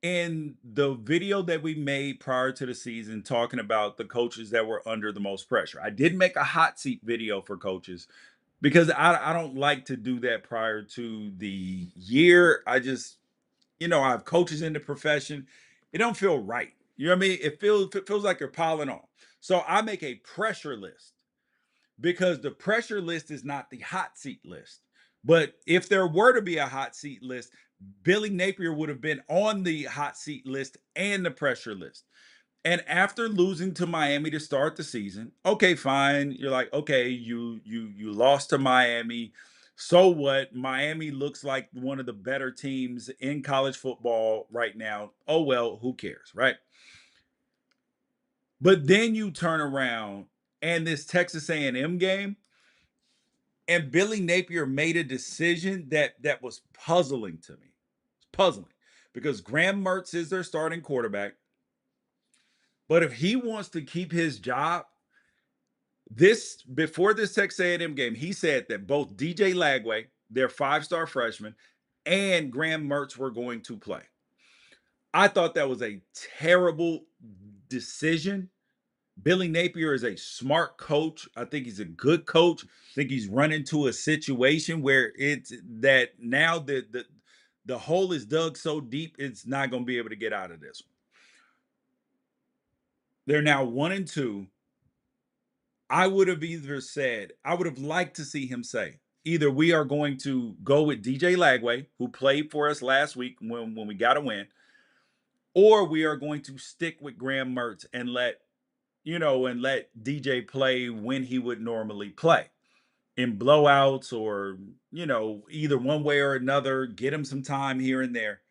Speaker 1: In the video that we made prior to the season, talking about the coaches that were under the most pressure, I did make a hot seat video for coaches because I don't like to do that prior to the year. I just, I have coaches in the profession. It don't feel right. You know what I mean? It feels like you're piling on. So I make a pressure list because the pressure list is not the hot seat list. But if there were to be a hot seat list, Billy Napier would have been on the hot seat list and the pressure list. And after losing to Miami to start the season, okay, fine. You're like, okay, you lost to Miami. So what? Miami looks like one of the better teams in college football right now. Oh well, who cares, right? But then you turn around and this Texas A&M game, and Billy Napier made a decision that was puzzling to me. It's puzzling because Graham Mertz is their starting quarterback. But if he wants to keep his job, this before this Texas A&M game, he said that both DJ Lagway, their five-star freshman, and Graham Mertz were going to play. I thought that was a terrible decision. Billy Napier is a smart coach. I think he's a good coach. I think he's run into a situation where it's that now the hole is dug so deep, it's not going to be able to get out of this one. They're now 1-2. I would have either said, I would have liked to see him say, either we are going to go with DJ Lagway, who played for us last week when we got a win, or we are going to stick with Graham Mertz and let DJ play when he would normally play in blowouts or, either one way or another, get him some time here and there.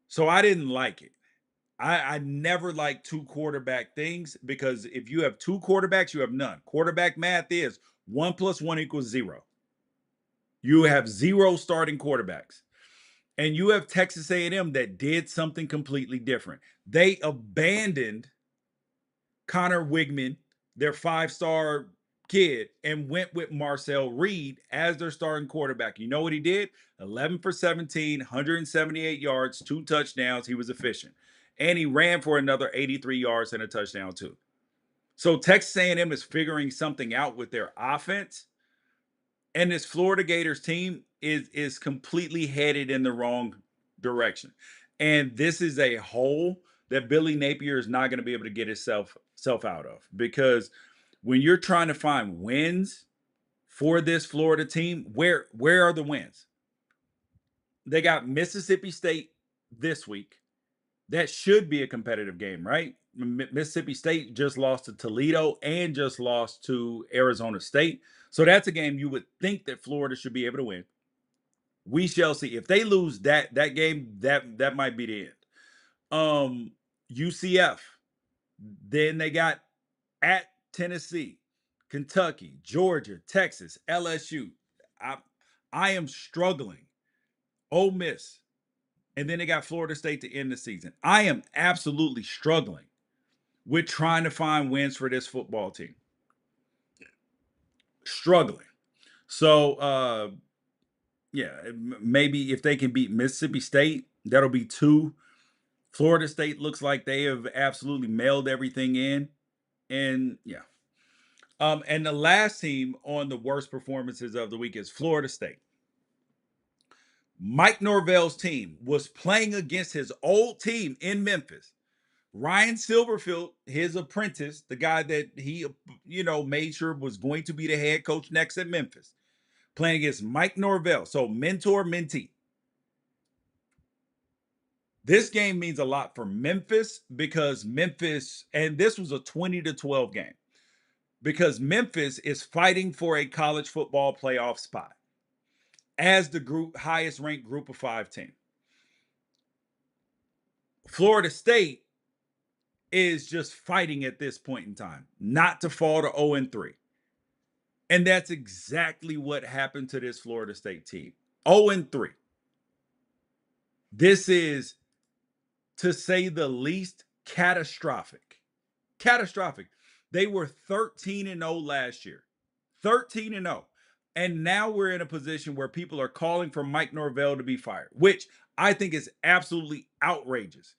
Speaker 1: So I didn't like it. I never like two quarterback things because if you have two quarterbacks, you have none. Quarterback math is 1 + 1 = 0. You have zero starting quarterbacks. And you have Texas A&M that did something completely different. They abandoned Connor Wigman, their five-star kid, and went with Marcel Reed as their starting quarterback. You know what he did? 11 for 17, 178 yards, 2 touchdowns. He was efficient. And he ran for another 83 yards and a touchdown too. So Texas A&M is figuring something out with their offense, and this Florida Gators team is completely headed in the wrong direction. And this is a hole that Billy Napier is not going to be able to get himself self out of because when you're trying to find wins for this Florida team, where are the wins? They got Mississippi State this week. That should be a competitive game, right? Mississippi State just lost to Toledo and just lost to Arizona State. So that's a game you would think that Florida should be able to win. We shall see. If they lose that game, that might be the end. UCF. Then they got at Tennessee, Kentucky, Georgia, Texas, LSU. I I am struggling. Ole Miss. And then they got Florida State to end the season. I am absolutely struggling with trying to find wins for this football team. Struggling. So yeah, maybe if they can beat Mississippi State, that'll be two. Florida State looks like they have absolutely mailed everything in. And yeah. And the last team on the worst performances of the week is Florida State. Mike Norvell's team was playing against his old team in Memphis. Ryan Silverfield, his apprentice, the guy that he, made sure was going to be the head coach next at Memphis, playing against Mike Norvell. So mentor, mentee. This game means a lot for Memphis because Memphis, and this was a 20-12 game, because Memphis is fighting for a college football playoff spot as the highest ranked group of 5 team. Florida State is just fighting at this point in time, not to fall to 0-3. And that's exactly what happened to this Florida State team. 0-3. This is, to say the least, catastrophic. Catastrophic. They were 13-0 last year. 13-0. And now we're in a position where people are calling for Mike Norvell to be fired, which I think is absolutely outrageous.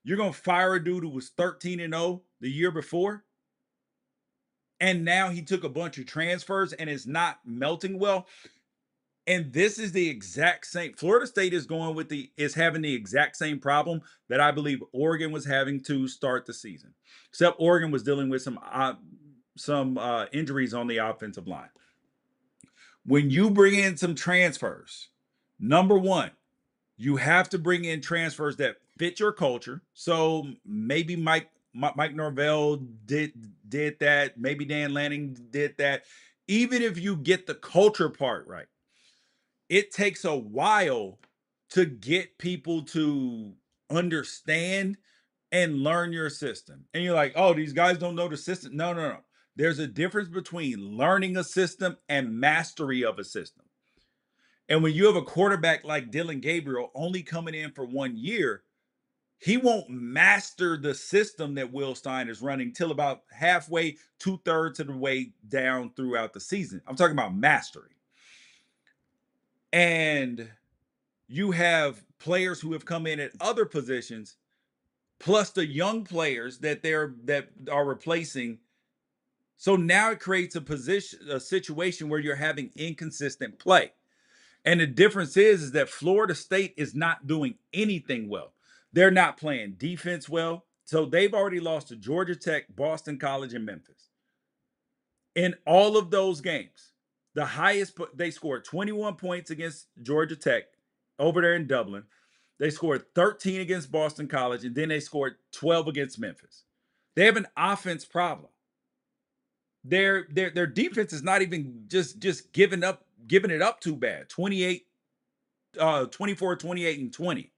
Speaker 1: You're going to fire a dude who was 13-0 the year before, and now he took a bunch of transfers and is not melting well. And this is the exact same. Florida State is having the exact same problem that I believe Oregon was having to start the season. Except Oregon was dealing with some injuries on the offensive line. When you bring in some transfers, number one, you have to bring in transfers that fit your culture. So maybe Mike Norvell did that. Maybe Dan Lanning did that. Even if you get the culture part right, it takes a while to get people to understand and learn your system. And you're like, oh, these guys don't know the system. No, no, no. There's a difference between learning a system and mastery of a system. And when you have a quarterback like Dylan Gabriel only coming in for 1 year, he won't master the system that Will Stein is running till about halfway, 2/3 of the way down throughout the season. I'm talking about mastery. And you have players who have come in at other positions, plus the young players that are replacing. So now it creates a situation where you're having inconsistent play. And the difference is that Florida State is not doing anything well. They're not playing defense well. So they've already lost to Georgia Tech, Boston College, and Memphis. In all of those games, the highest they scored 21 points against Georgia Tech over there in Dublin. They scored 13 against Boston College, and then they scored 12 against Memphis. They have an offense problem. Their defense is not even just giving it up too bad. 28 24, 28, and 20.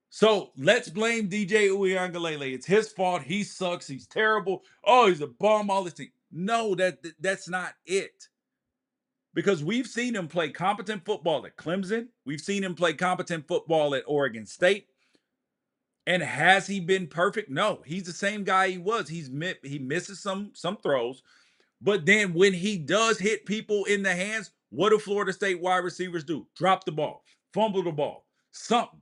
Speaker 1: So let's blame DJ Uiagalelei. It's his fault. He sucks. He's terrible. Oh, he's a bum. All this thing. No, that's not it. Because we've seen him play competent football at Clemson. We've seen him play competent football at Oregon State. And has he been perfect? No, he's the same guy he was. He misses some throws, but then when he does hit people in the hands, what do Florida State wide receivers do? Drop the ball, fumble the ball, something.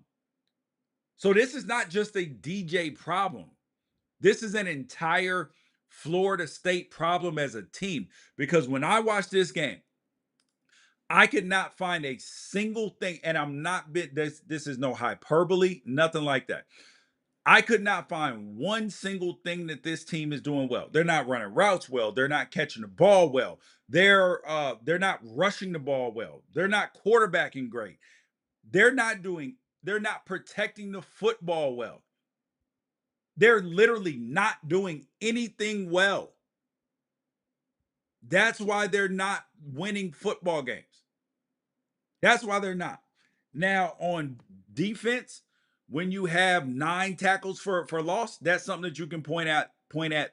Speaker 1: So this is not just a DJ problem. This is an entire Florida State problem as a team. Because when I watched this game, I could not find a single thing, and I'm not bit this is no hyperbole, nothing like that. I could not find one single thing that this team is doing well. They're not running routes well. They're not catching the ball well. They're not rushing the ball well. They're not quarterbacking great. They're not protecting the football well. They're literally not doing anything well. That's why they're not winning football games. That's why they're not. Now, on defense, when you have 9 tackles for loss, that's something that you can point at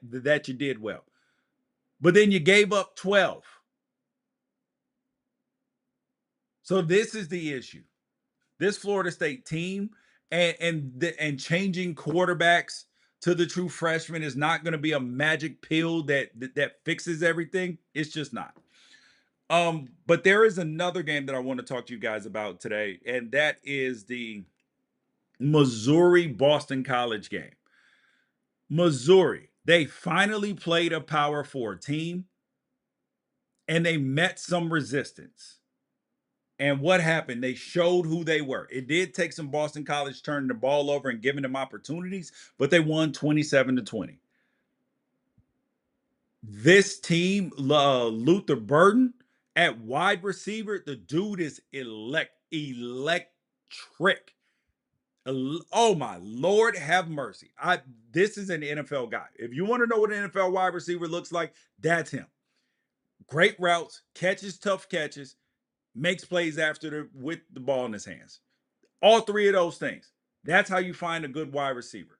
Speaker 1: that you did well. But then you gave up 12. So this is the issue. This Florida State team and changing quarterbacks to the true freshman is not going to be a magic pill that fixes everything. It's just not. But there is another game that I want to talk to you guys about today, and that is the Missouri Boston College game. Missouri, they finally played a Power 4 team and they met some resistance. And what happened? They showed who they were. It did take some Boston College turning the ball over and giving them opportunities, but they won 27-20. This team, Luther Burden at wide receiver, the dude is electric. Oh my Lord, have mercy. This is an NFL guy. If you want to know what an NFL wide receiver looks like, that's him. Great routes, catches tough catches, makes plays with the ball in his hands. All 3 of those things. That's how you find a good wide receiver.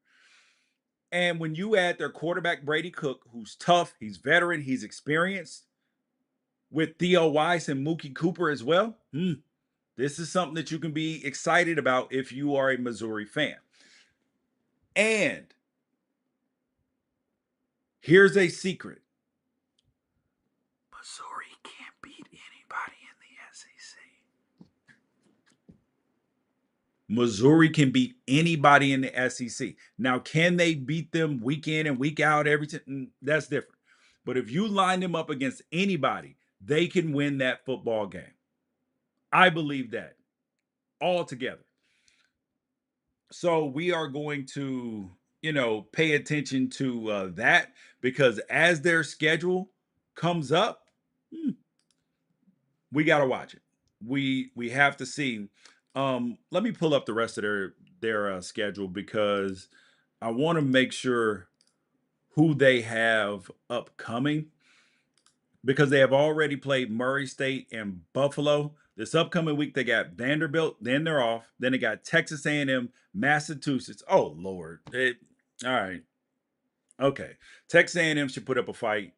Speaker 1: And when you add their quarterback Brady Cook, who's tough, he's veteran, he's experienced, with Theo Weiss and Mookie Cooper as well, this is something that you can be excited about if you are a Missouri fan. And here's a secret. Missouri can't beat anybody in the SEC. Missouri can beat anybody in the SEC. Now, can they beat them week in and week out every time? That's different. But if you line them up against anybody, they can win that football game. I believe that altogether. So we are going to, pay attention to that, because as their schedule comes up, we got to watch it. We have to see. Let me pull up the rest of their schedule, because I want to make sure who they have upcoming. because they have already played Murray State and Buffalo. This upcoming week they got Vanderbilt, then they're off. Then they got Texas A&M, Massachusetts. Oh Lord. All right. Okay. Texas A&M should put up a fight.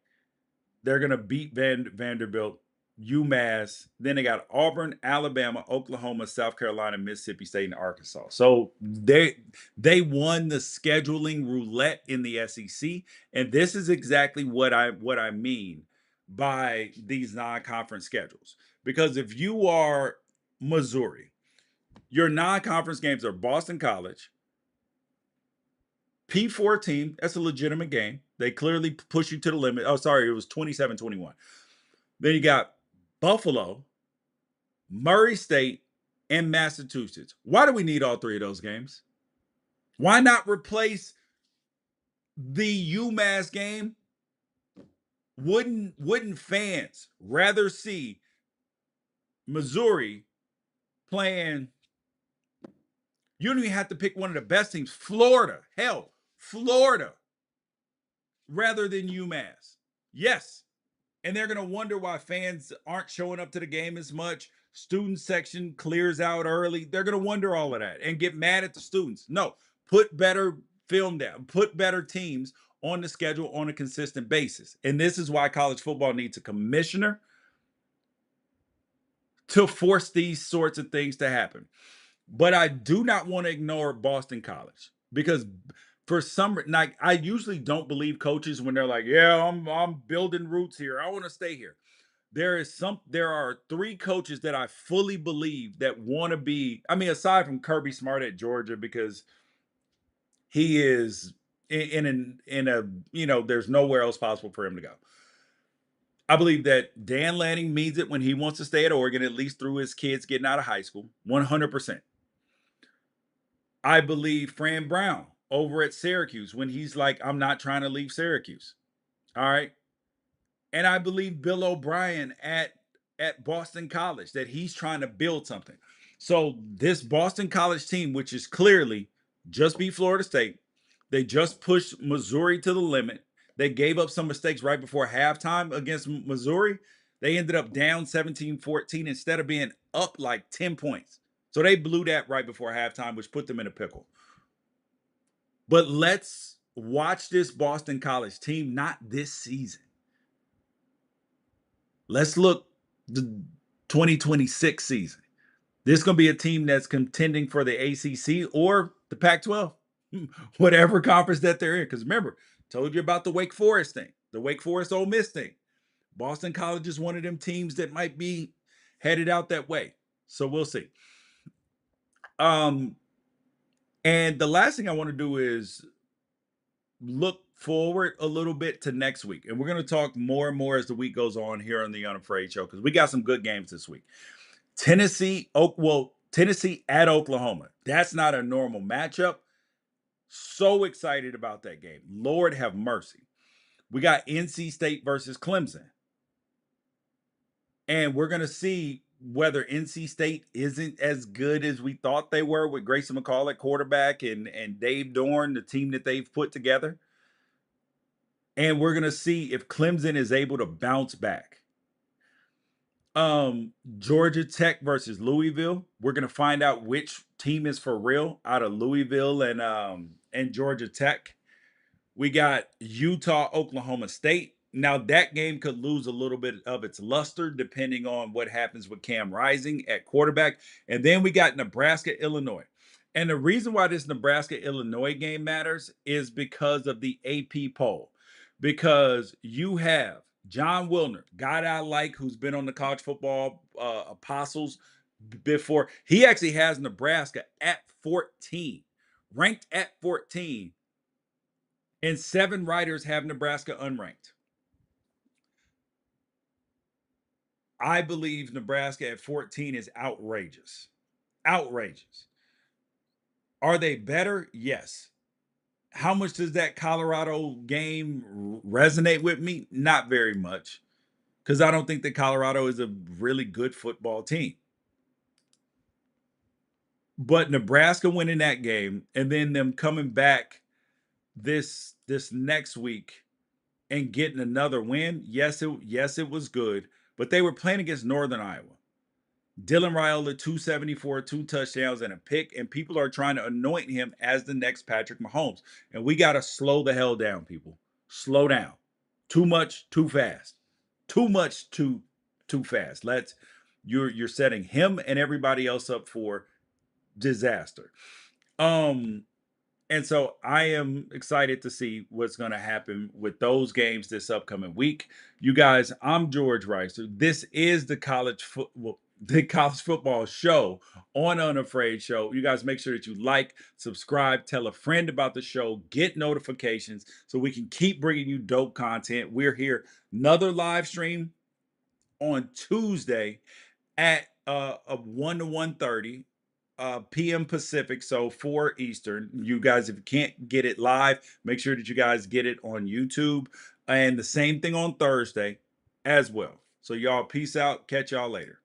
Speaker 1: They're going to beat Vanderbilt, UMass. Then they got Auburn, Alabama, Oklahoma, South Carolina, Mississippi State, and Arkansas. So they won the scheduling roulette in the SEC, and this is exactly what I mean by these non-conference schedules. Because if you are Missouri, your non-conference games are Boston College, P4 team. That's a legitimate game. They clearly push you to the limit. Oh, sorry, it was 27-21. Then you got Buffalo, Murray State, and Massachusetts. Why do we need all three of those games? Why not replace the UMass game? Wouldn't fans rather see Missouri playing? You don't even have to pick one of the best teams. Florida, hell, Florida, rather than UMass. Yes, and they're going to wonder why fans aren't showing up to the game as much. Student section clears out early. They're going to wonder all of that and get mad at the students. No, put better film down, put better teams on the schedule on a consistent basis. And this is why college football needs a commissioner to force these sorts of things to happen. But I do not want to ignore Boston College because for some, like, I usually don't believe coaches when they're like, "Yeah, I'm building roots here. I want to stay here." There are three coaches that I fully believe that want to be, I mean, aside from Kirby Smart at Georgia, because he is in a there's nowhere else possible for him to go. I believe that Dan Lanning means it when he wants to stay at Oregon, at least through his kids getting out of high school. 100%. I believe Fran Brown over at Syracuse when he's like, I'm not trying to leave Syracuse. All right. And I believe Bill O'Brien at Boston College that he's trying to build something. So this Boston College team, which is clearly just beat Florida State, they just pushed Missouri to the limit. They gave up some mistakes right before halftime against Missouri. They ended up down 17-14 instead of being up like 10 points. So they blew that right before halftime, which put them in a pickle. But let's watch this Boston College team, not this season. Let's look the 2026 season. This is going to be a team that's contending for the ACC or the Pac-12, whatever conference that they're in. Because remember, told you about the Wake Forest thing, the Wake Forest Ole Miss thing. Boston College is one of them teams that might be headed out that way. So we'll see. And the last thing I want to do is look forward a little bit to next week. And we're going to talk more and more as the week goes on here on the Unafraid Show because we got some good games this week. Tennessee at Oklahoma. That's not a normal matchup. So excited about that game. Lord have mercy. We got NC State versus Clemson. And we're going to see whether NC State isn't as good as we thought they were with Grayson McCall at quarterback and Dave Dorn, the team that they've put together. And we're going to see if Clemson is able to bounce back. Georgia Tech versus Louisville. We're going to find out which team is for real out of Louisville and Georgia Tech. We got Utah, Oklahoma State. Now that game could lose a little bit of its luster depending on what happens with Cam Rising at quarterback. And then we got Nebraska, Illinois. And the reason why this Nebraska, Illinois game matters is because of the AP poll. Because you have John Wilner, guy that I like, who's been on the college football apostles before. He actually has Nebraska at 14, ranked at 14, and 7 writers have Nebraska unranked. I believe Nebraska at 14 is outrageous. Outrageous. Are they better? Yes. How much does that Colorado game resonate with me? Not very much, because I don't think that Colorado is a really good football team. But Nebraska winning that game and then them coming back this next week and getting another win. Yes, it was good, but they were playing against Northern Iowa. Dylan Raiola, 274, 2 touchdowns, and a pick, and people are trying to anoint him as the next Patrick Mahomes. And we got to slow the hell down, people. Slow down. Too much, too fast. Too much, too fast. You're setting him and everybody else up for disaster. Um, and so I am excited to see what's going to happen with those games this upcoming week. You guys, I'm George Wrighster. This is the college football show on Unafraid Show. You guys make sure that you like, subscribe, tell a friend about the show, get notifications so we can keep bringing you dope content. We're here another live stream on Tuesday at 1 to 1:30 p.m. Pacific, so 4 Eastern. You guys, if you can't get it live, make sure that you guys get it on YouTube. And the same thing on Thursday as well. So y'all, peace out. Catch y'all later.